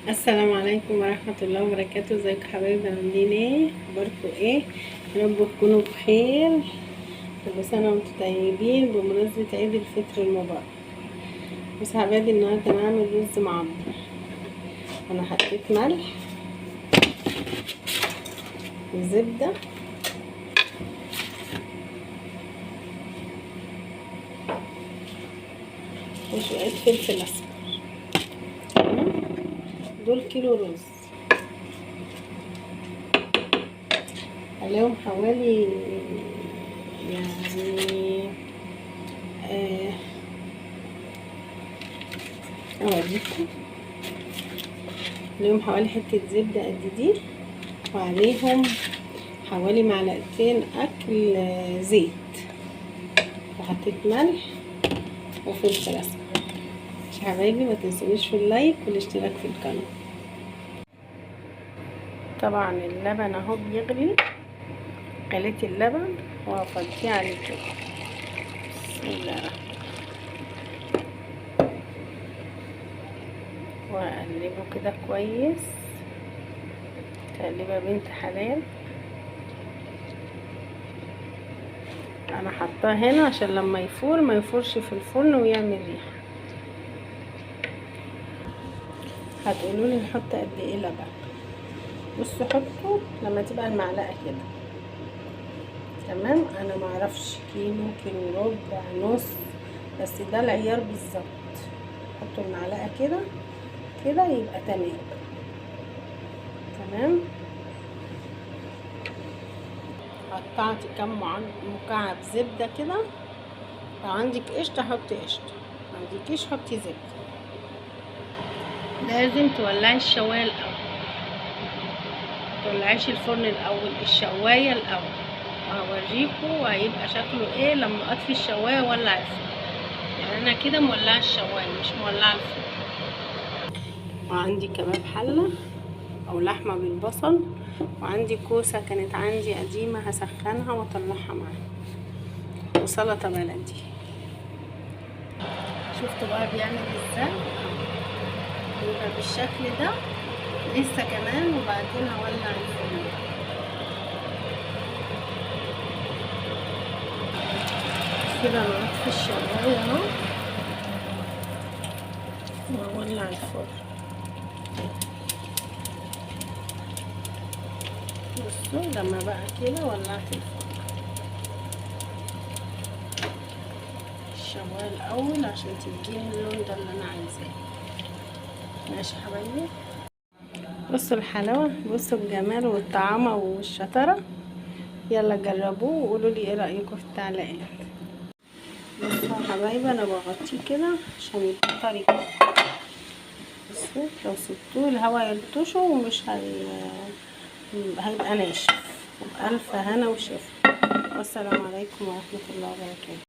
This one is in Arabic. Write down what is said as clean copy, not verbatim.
السلام عليكم ورحمة الله وبركاته. ازيكم حبايبي؟ عاملين ايه؟ اخباركم ايه؟ يا رب تكونوا بخير. كل سنة وانتم طيبين بمناسبة عيد الفطر المبارك. بس حبايبي النهارده هنعمل رز معمر. انا حطيت ملح وزبدة وشوية فلفل اسمر. تمام، دول كيلو رز، عليهم حوالي يعني اوريكم، عليهم حوالي حتة زبدة قد دي، وعليهم حوالي معلقتين اكل زيت، وحطيت ملح وفلفل اسمر. حبايبي ما تنسونيش في اللايك والاشتراك في القناه. طبعا اللبن اهو بيغلي، غليت اللبن وهفضيه عليه كده. بسم الله الرحمن، واقلبه كده كويس، تقليبه بنت حلال. انا حطاه هنا عشان لما يفور ما يفورش في الفرن ويعمل ريحه. هتقولوا لي نحط قد ايه لبن؟ بصوا حطوا لما تبقى المعلقه كده. تمام، انا معرفش كيلو ربع نص، بس ده العيار بالظبط. حطوا المعلقه كده كده يبقى تمام. تمام، قطعت كام مكعب زبده كده. لو عندك قشطه حطي قشطه، ما عندكيش حطي زبده. لازم تولعي الشوايه الاول، متولعيش الفرن الاول، الشوايه الاول. وهوريكم هيبقى شكله ايه لما اطفي الشوايه واولع الفرن. يعني انا كده مولعه الشوايه مش مولعه الفرن. وعندي كباب حله او لحمه بالبصل، وعندي كوسه كانت عندي قديمه هسخنها واطلعها معاها، وسلطه بلدي. شفتوا بقى بيعمل ازاي؟ يبقى بالشكل ده لسه كمان، وبعدين هولع الفرن. كده انا هطفي الشوايه اهو واولع الفرن. بصوا لما بقى كده ولعت الفرن. الشوايه الاول عشان تديني اللون ده اللي انا عايزاه. ماشي حبايبي، بصوا الحلاوه، بصوا الجمال والطعامه والشطاره. يلا جربوه وقولوا لي ايه رايكم في التعليقات. بصوا يا حبايبي انا بغطيه كده عشان يبقى طري. بصوا لو سبتوه الهواء يلطشه ومش هيبقى ناشف. بألف هنا وشفا، والسلام عليكم ورحمه الله وبركاته.